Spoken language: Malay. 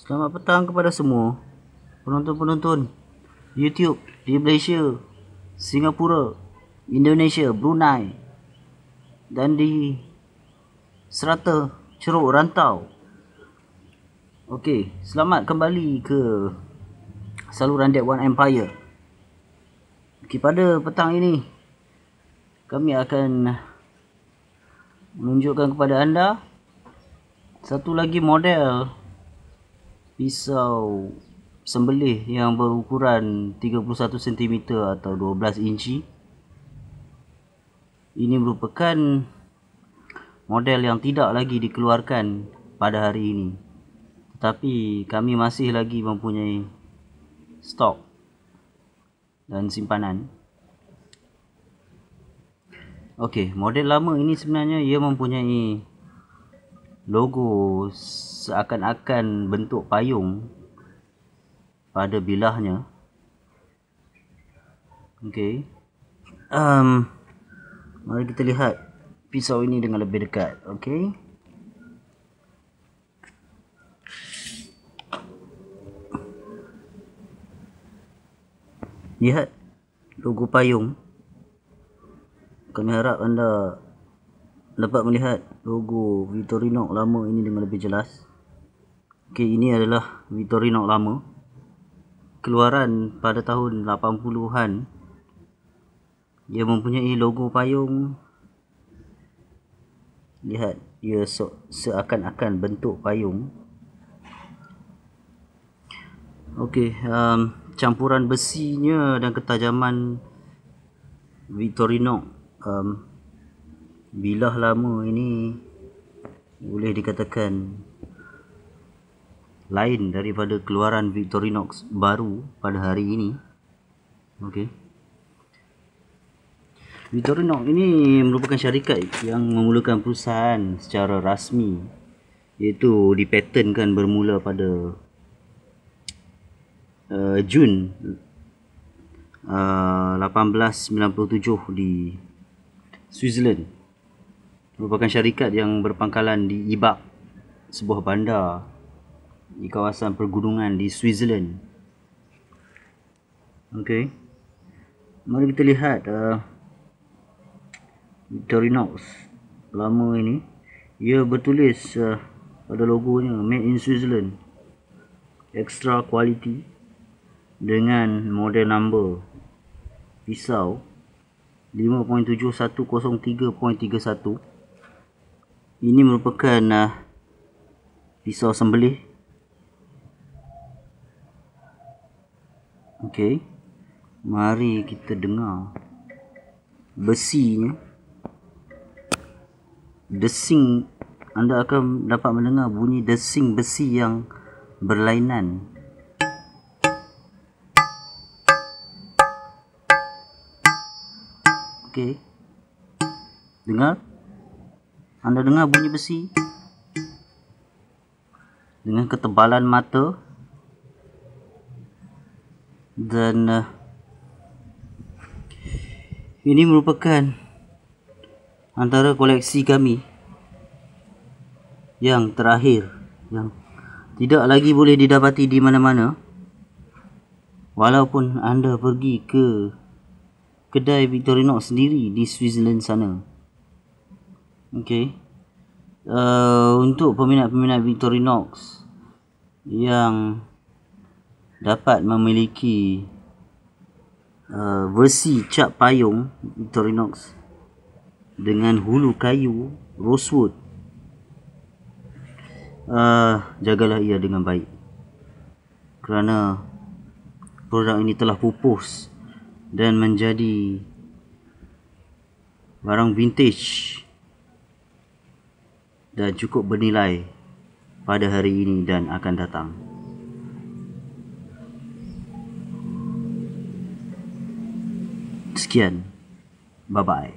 Selamat petang kepada semua penonton-penonton YouTube di Malaysia, Singapura, Indonesia, Brunei dan di serata ceruk rantau. Okey, selamat kembali ke saluran Deck One Empire. Okey, pada petang ini kami akan menunjukkan kepada anda satu lagi model pisau sembelih yang berukuran 31 cm atau 12 inci. Ini merupakan model yang tidak lagi dikeluarkan pada hari ini, tetapi kami masih lagi mempunyai stok dan simpanan. Okey, model lama ini sebenarnya ia mempunyai logo seakan-akan bentuk payung pada bilahnya. Okey. Mari kita lihat pisau ini dengan lebih dekat. Okey. Lihat logo payung. Kami harap anda dapat melihat logo Victorinox lama ini dengan lebih jelas. Okey, ini adalah Victorinox lama. Keluaran pada tahun 80-an. Ia mempunyai logo payung. Lihat, ia seakan-akan bentuk payung. Okey, campuran besinya dan ketajaman Victorinox bilah lama ini boleh dikatakan lain daripada keluaran Victorinox baru pada hari ini. Okey. Victorinox ini merupakan syarikat yang memulakan perusahaan secara rasmi, iaitu dipatenkan bermula pada Jun 1897 di Switzerland. Merupakan syarikat yang berpangkalan di Ibach, sebuah bandar di kawasan pergunungan di Switzerland. Okey. Mari kita lihat Victorinox lama ini. Ia bertulis pada logonya Made in Switzerland, extra quality, dengan model number pisau 5.7103.31. Ini merupakan pisau sembelih. Okey. Mari kita dengar besinya. Desing, anda akan dapat mendengar bunyi desing besi yang berlainan. Okey. Dengar? Anda dengar bunyi besi dengan ketebalan mata, dan ini merupakan antara koleksi kami yang terakhir, yang tidak lagi boleh didapati di mana-mana walaupun anda pergi ke kedai Victorinox sendiri di Switzerland sana. Okey. Untuk peminat-peminat Victorinox yang dapat memiliki versi cap payung Victorinox dengan hulu kayu rosewood, jagalah ia dengan baik, kerana produk ini telah pupus dan menjadi barang vintage dan cukup bernilai pada hari ini dan akan datang. Sekian, bye bye.